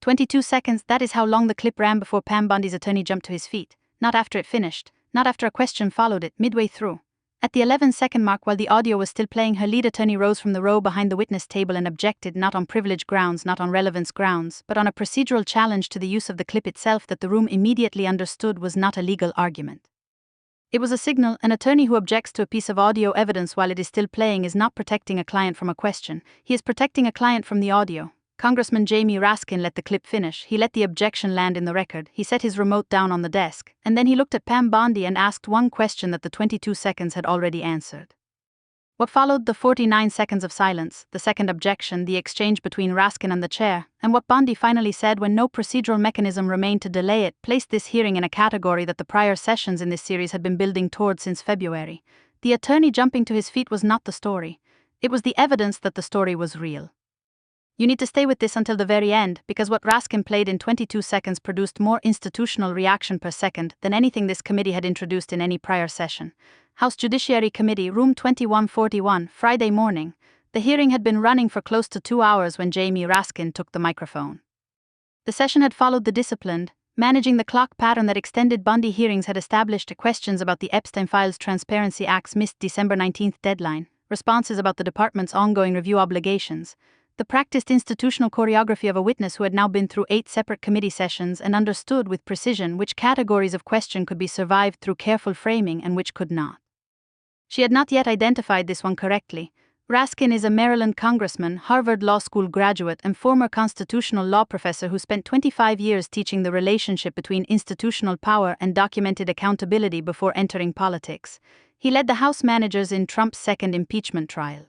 22 seconds, that is how long the clip ran before Pam Bondi's attorney jumped to his feet, not after it finished, not after a question followed it, midway through. At the 11-second mark, while the audio was still playing, her lead attorney rose from the row behind the witness table and objected, not on privilege grounds, not on relevance grounds, but on a procedural challenge to the use of the clip itself that the room immediately understood was not a legal argument. It was a signal. An attorney who objects to a piece of audio evidence while it is still playing is not protecting a client from a question, he is protecting a client from the audio. Congressman Jamie Raskin let the clip finish, he let the objection land in the record, he set his remote down on the desk, and then he looked at Pam Bondi and asked one question that the 22 seconds had already answered. What followed, the 49 seconds of silence, the second objection, the exchange between Raskin and the chair, and what Bondi finally said when no procedural mechanism remained to delay it, placed this hearing in a category that the prior sessions in this series had been building toward since February. The attorney jumping to his feet was not the story. It was the evidence that the story was real. You need to stay with this until the very end, because what Raskin played in 22 seconds produced more institutional reaction per second than anything this committee had introduced in any prior session. House Judiciary Committee, Room 2141, Friday morning. The hearing had been running for close to 2 hours when Jamie Raskin took the microphone. The session had followed the disciplined, managing the clock pattern that extended Bondi hearings had established. Questions about the Epstein Files Transparency Act's missed December 19 deadline, responses about the department's ongoing review obligations, the practiced institutional choreography of a witness who had now been through 8 separate committee sessions and understood with precision which categories of question could be survived through careful framing and which could not. She had not yet identified this one correctly. Raskin is a Maryland congressman, Harvard Law School graduate, and former constitutional law professor who spent 25 years teaching the relationship between institutional power and documented accountability before entering politics. He led the House managers in Trump's second impeachment trial.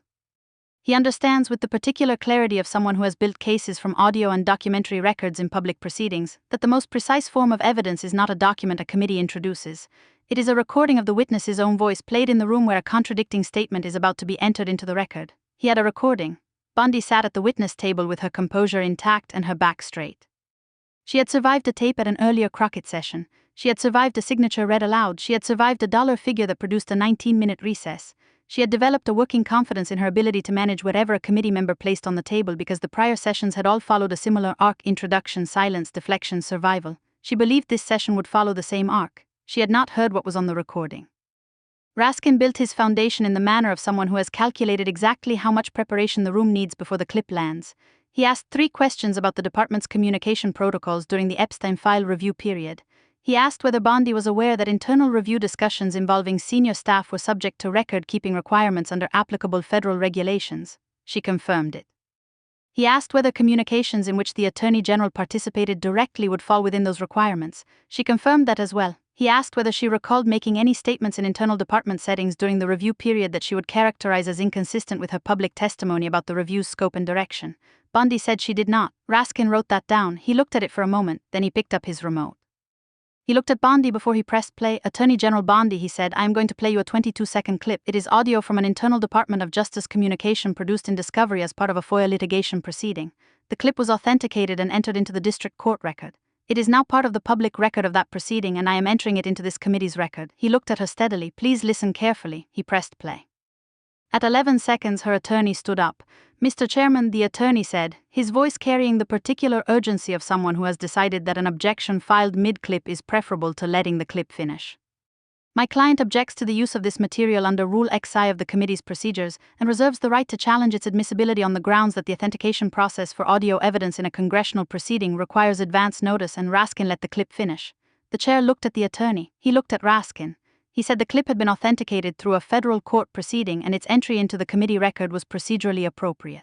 He understands with the particular clarity of someone who has built cases from audio and documentary records in public proceedings that the most precise form of evidence is not a document a committee introduces. It is a recording of the witness's own voice played in the room where a contradicting statement is about to be entered into the record. He had a recording. Bondi sat at the witness table with her composure intact and her back straight. She had survived a tape at an earlier Crockett session. She had survived a signature read aloud. She had survived a dollar figure that produced a 19-minute recess. She had developed a working confidence in her ability to manage whatever a committee member placed on the table because the prior sessions had all followed a similar arc: introduction, silence, deflection, survival. She believed this session would follow the same arc. She had not heard what was on the recording. Raskin built his foundation in the manner of someone who has calculated exactly how much preparation the room needs before the clip lands. He asked 3 questions about the department's communication protocols during the Epstein file review period. He asked whether Bondi was aware that internal review discussions involving senior staff were subject to record-keeping requirements under applicable federal regulations. She confirmed it. He asked whether communications in which the Attorney General participated directly would fall within those requirements. She confirmed that as well. He asked whether she recalled making any statements in internal department settings during the review period that she would characterize as inconsistent with her public testimony about the review's scope and direction. Bondi said she did not. Raskin wrote that down. He looked at it for a moment, then he picked up his remote. He looked at Bondi before he pressed play. Attorney General Bondi, he said, I am going to play you a 22-second clip. It is audio from an internal Department of Justice communication produced in discovery as part of a FOIA litigation proceeding. The clip was authenticated and entered into the district court record. It is now part of the public record of that proceeding and I am entering it into this committee's record. He looked at her steadily. Please listen carefully. He pressed play. At 11 seconds, her attorney stood up. Mr. Chairman, the attorney said, his voice carrying the particular urgency of someone who has decided that an objection filed mid-clip is preferable to letting the clip finish. My client objects to the use of this material under Rule XI of the committee's procedures and reserves the right to challenge its admissibility on the grounds that the authentication process for audio evidence in a congressional proceeding requires advance notice, and Raskin let the clip finish. The chair looked at the attorney. He looked at Raskin. He said the clip had been authenticated through a federal court proceeding and its entry into the committee record was procedurally appropriate.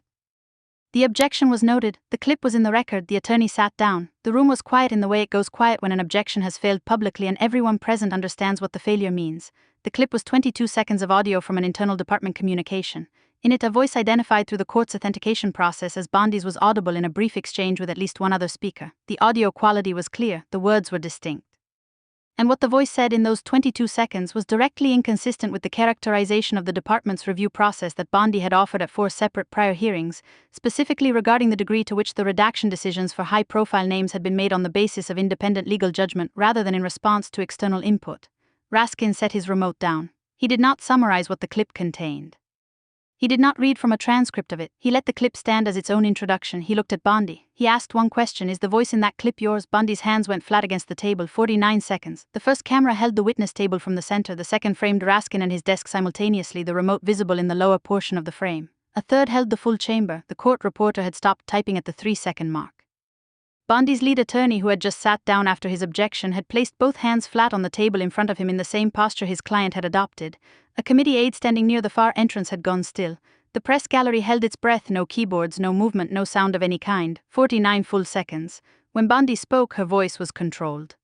The objection was noted, the clip was in the record, the attorney sat down. The room was quiet in the way it goes quiet when an objection has failed publicly and everyone present understands what the failure means. The clip was 22 seconds of audio from an internal department communication. In it, a voice identified through the court's authentication process as Bondi's was audible in a brief exchange with at least one other speaker. The audio quality was clear, the words were distinct. And what the voice said in those 22 seconds was directly inconsistent with the characterization of the department's review process that Bondi had offered at 4 separate prior hearings, specifically regarding the degree to which the redaction decisions for high-profile names had been made on the basis of independent legal judgment rather than in response to external input. Raskin set his remote down. He did not summarize what the clip contained. He did not read from a transcript of it. He let the clip stand as its own introduction. He looked at Bondi. He asked one question: "Is the voice in that clip yours?" Bondi's hands went flat against the table. 49 seconds. The first camera held the witness table from the center. The second framed Raskin and his desk simultaneously, the remote visible in the lower portion of the frame. A third held the full chamber. The court reporter had stopped typing at the 3-second mark. Bondi's lead attorney, who had just sat down after his objection, had placed both hands flat on the table in front of him in the same posture his client had adopted. A committee aide standing near the far entrance had gone still. The press gallery held its breath. No keyboards, no movement, no sound of any kind. 49 full seconds. When Bondi spoke, her voice was controlled.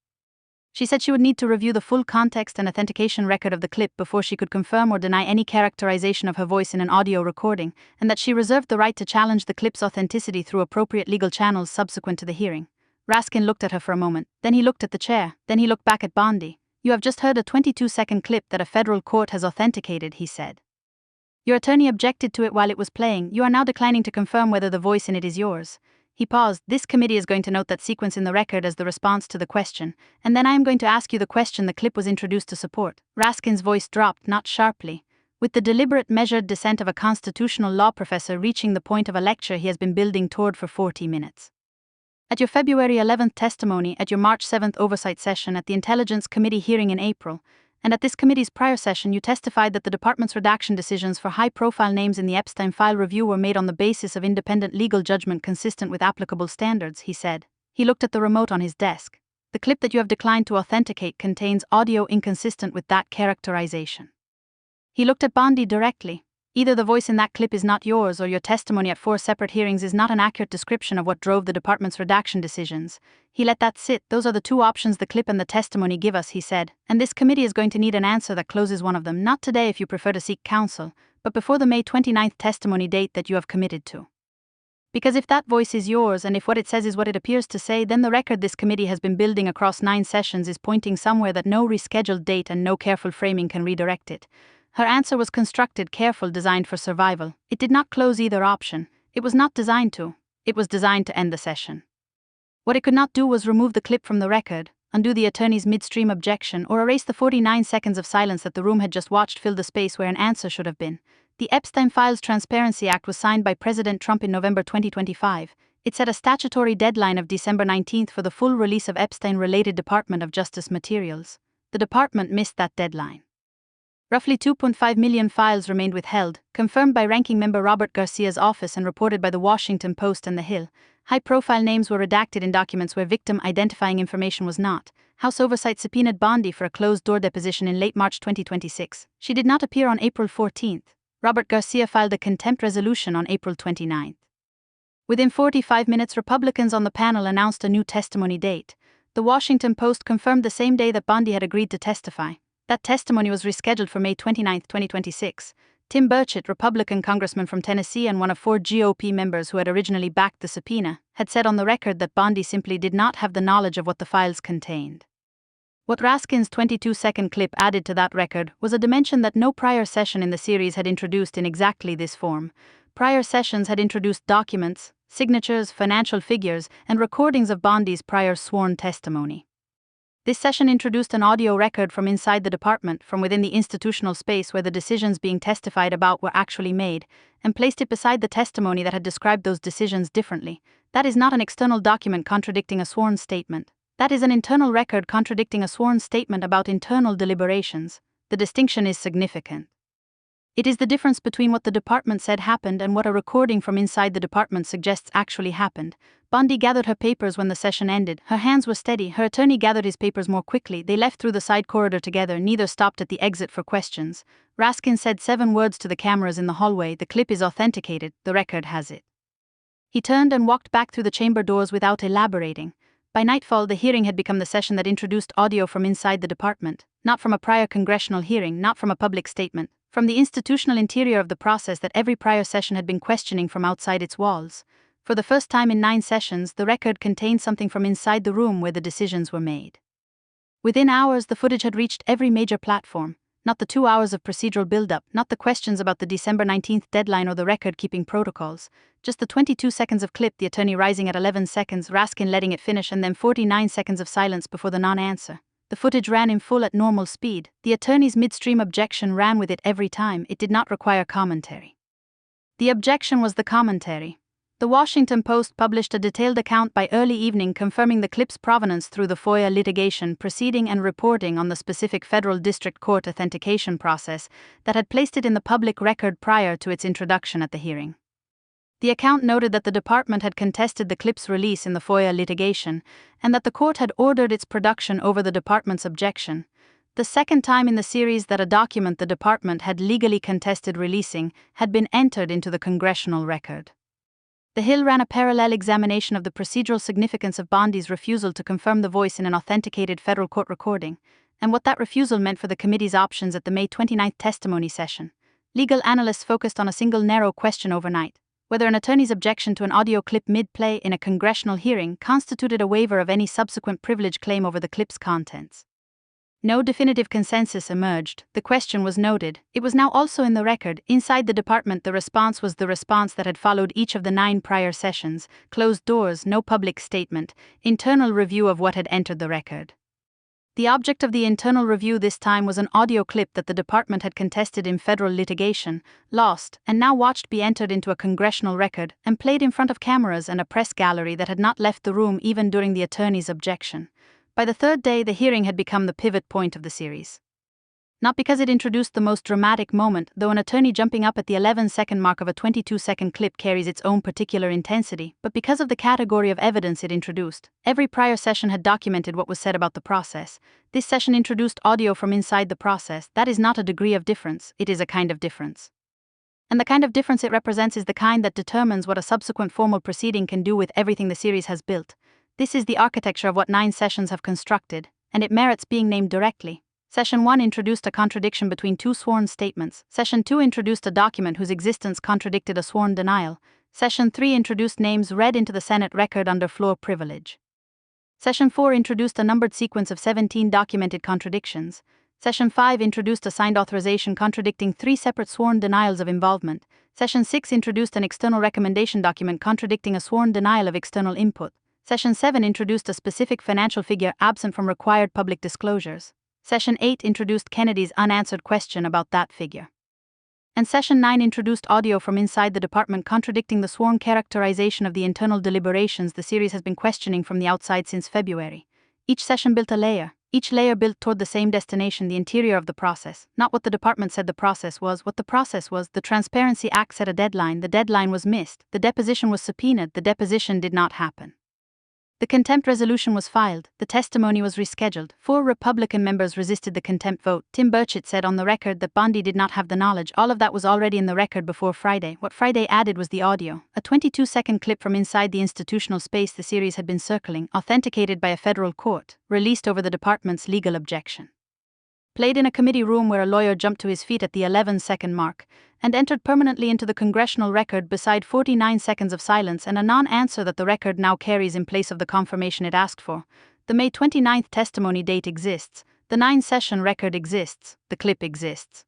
She said she would need to review the full context and authentication record of the clip before she could confirm or deny any characterization of her voice in an audio recording, and that she reserved the right to challenge the clip's authenticity through appropriate legal channels subsequent to the hearing. Raskin looked at her for a moment, then he looked at the chair, then he looked back at Bondi. "You have just heard a 22-second clip that a federal court has authenticated," he said. "Your attorney objected to it while it was playing. You are now declining to confirm whether the voice in it is yours." He paused. "This committee is going to note that sequence in the record as the response to the question, and then I am going to ask you the question the clip was introduced to support." Raskin's voice dropped, not sharply, with the deliberate, measured descent of a constitutional law professor reaching the point of a lecture he has been building toward for 40 minutes. "At your February 11th testimony, at your March 7th oversight session, at the Intelligence Committee hearing in April, and at this committee's prior session, you testified that the department's redaction decisions for high-profile names in the Epstein file review were made on the basis of independent legal judgment consistent with applicable standards," he said. He looked at the remote on his desk. "The clip that you have declined to authenticate contains audio inconsistent with that characterization." He looked at Bondi directly. "Either the voice in that clip is not yours, or your testimony at 4 separate hearings is not an accurate description of what drove the department's redaction decisions." He let that sit. "Those are the two options the clip and the testimony give us," he said, "and this committee is going to need an answer that closes one of them, not today if you prefer to seek counsel, but before the May 29th testimony date that you have committed to. Because if that voice is yours, and if what it says is what it appears to say, then the record this committee has been building across 9 sessions is pointing somewhere that no rescheduled date and no careful framing can redirect it." Her answer was constructed, careful, designed for survival. It did not close either option. It was not designed to. It was designed to end the session. What it could not do was remove the clip from the record, undo the attorney's midstream objection, or erase the 49 seconds of silence that the room had just watched fill the space where an answer should have been. The Epstein Files Transparency Act was signed by President Trump in November 2025. It set a statutory deadline of December 19th for the full release of Epstein-related Department of Justice materials. The department missed that deadline. Roughly 2.5 million files remained withheld, confirmed by Ranking Member Robert Garcia's office and reported by The Washington Post and The Hill. High-profile names were redacted in documents where victim-identifying information was not. House Oversight subpoenaed Bondi for a closed-door deposition in late March 2026. She did not appear on April 14th. Robert Garcia filed a contempt resolution on April 29th. Within 45 minutes, Republicans on the panel announced a new testimony date. The Washington Post confirmed the same day that Bondi had agreed to testify. That testimony was rescheduled for May 29, 2026. Tim Burchett, Republican congressman from Tennessee and one of 4 GOP members who had originally backed the subpoena, had said on the record that Bondi simply did not have the knowledge of what the files contained. What Raskin's 22-second clip added to that record was a dimension that no prior session in the series had introduced in exactly this form. Prior sessions had introduced documents, signatures, financial figures, and recordings of Bondi's prior sworn testimony. This session introduced an audio record from inside the department, from within the institutional space where the decisions being testified about were actually made, and placed it beside the testimony that had described those decisions differently. That is not an external document contradicting a sworn statement. That is an internal record contradicting a sworn statement about internal deliberations. The distinction is significant. It is the difference between what the department said happened and what a recording from inside the department suggests actually happened. Bondi gathered her papers when the session ended. Her hands were steady. Her attorney gathered his papers more quickly. They left through the side corridor together. Neither stopped at the exit for questions. Raskin said 7 words to the cameras in the hallway. "The clip is authenticated. The record has it." He turned and walked back through the chamber doors without elaborating. By nightfall, the hearing had become the session that introduced audio from inside the department, not from a prior congressional hearing, not from a public statement, from the institutional interior of the process that every prior session had been questioning from outside its walls. For the first time in 9 sessions, the record contained something from inside the room where the decisions were made. Within hours, the footage had reached every major platform, not the 2 hours of procedural build-up, not the questions about the December 19th deadline or the record-keeping protocols, just the 22 seconds of clip, the attorney rising at 11 seconds, Raskin letting it finish, and then 49 seconds of silence before the non-answer. The footage ran in full at normal speed. The attorney's midstream objection ran with it every time. It did not require commentary. The objection was the commentary. The Washington Post published a detailed account by early evening confirming the clip's provenance through the FOIA litigation proceeding and reporting on the specific federal district court authentication process that had placed it in the public record prior to its introduction at the hearing. The account noted that the department had contested the clip's release in the FOIA litigation, and that the court had ordered its production over the department's objection, the second time in the series that a document the department had legally contested releasing had been entered into the congressional record. The Hill ran a parallel examination of the procedural significance of Bondi's refusal to confirm the voice in an authenticated federal court recording, and what that refusal meant for the committee's options at the May 29 testimony session. Legal analysts focused on a single narrow question overnight: whether an attorney's objection to an audio clip mid-play in a congressional hearing constituted a waiver of any subsequent privilege claim over the clip's contents. No definitive consensus emerged. The question was noted. It was now also in the record. Inside the department, the response was the response that had followed each of the 9 prior sessions: closed doors, no public statement, internal review of what had entered the record. The object of the internal review this time was an audio clip that the department had contested in federal litigation, lost, and now watched be entered into a congressional record and played in front of cameras and a press gallery that had not left the room even during the attorney's objection. By the third day, the hearing had become the pivot point of the series. Not because it introduced the most dramatic moment, though an attorney jumping up at the 11-second mark of a 22-second clip carries its own particular intensity, but because of the category of evidence it introduced. Every prior session had documented what was said about the process. This session introduced audio from inside the process. That is not a degree of difference, it is a kind of difference. And the kind of difference it represents is the kind that determines what a subsequent formal proceeding can do with everything the series has built. This is the architecture of what 9 sessions have constructed, and it merits being named directly. Session 1 introduced a contradiction between 2 sworn statements. Session 2 introduced a document whose existence contradicted a sworn denial. Session 3 introduced names read into the Senate record under floor privilege. Session 4 introduced a numbered sequence of 17 documented contradictions. Session 5 introduced a signed authorization contradicting 3 separate sworn denials of involvement. Session 6 introduced an external recommendation document contradicting a sworn denial of external input. Session 7 introduced a specific financial figure absent from required public disclosures. Session 8 introduced Kennedy's unanswered question about that figure. And Session 9 introduced audio from inside the department contradicting the sworn characterization of the internal deliberations the series has been questioning from the outside since February. Each session built a layer, each layer built toward the same destination, the interior of the process. Not what the department said the process was, what the process was. The Transparency Act set a deadline, the deadline was missed. The deposition was subpoenaed, the deposition did not happen. The contempt resolution was filed, the testimony was rescheduled. 4 Republican members resisted the contempt vote. Tim Burchett said on the record that Bondi did not have the knowledge. All of that was already in the record before Friday. What Friday added was the audio, a 22-second clip from inside the institutional space the series had been circling, authenticated by a federal court, released over the department's legal objection. Played in a committee room where a lawyer jumped to his feet at the 11-second mark, and entered permanently into the congressional record beside 49 seconds of silence and a non-answer that the record now carries in place of the confirmation it asked for. The May 29th testimony date exists, the 9-session record exists, the clip exists.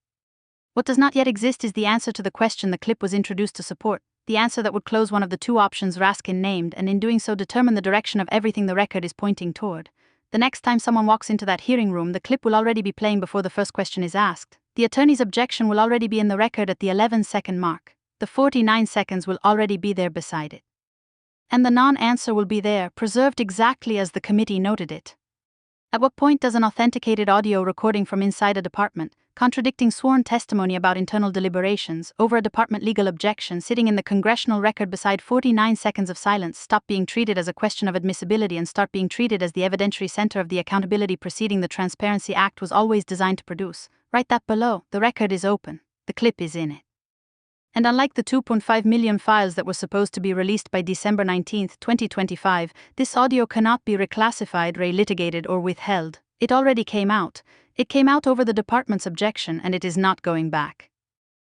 What does not yet exist is the answer to the question the clip was introduced to support, the answer that would close one of the 2 options Raskin named and in doing so determine the direction of everything the record is pointing toward. The next time someone walks into that hearing room, the clip will already be playing before the first question is asked. The attorney's objection will already be in the record at the 11-second mark. The 49 seconds will already be there beside it. And the non-answer will be there, preserved exactly as the committee noted it. At what point does an authenticated audio recording from inside a department, contradicting sworn testimony about internal deliberations, over a department legal objection sitting in the congressional record beside 49 seconds of silence, stop being treated as a question of admissibility and start being treated as the evidentiary center of the accountability proceeding the Transparency Act was always designed to produce? Write that below. The record is open. The clip is in it. And unlike the 2.5 million files that were supposed to be released by December 19, 2025, this audio cannot be reclassified, relitigated, or withheld. It already came out. It came out over the department's objection, and it is not going back.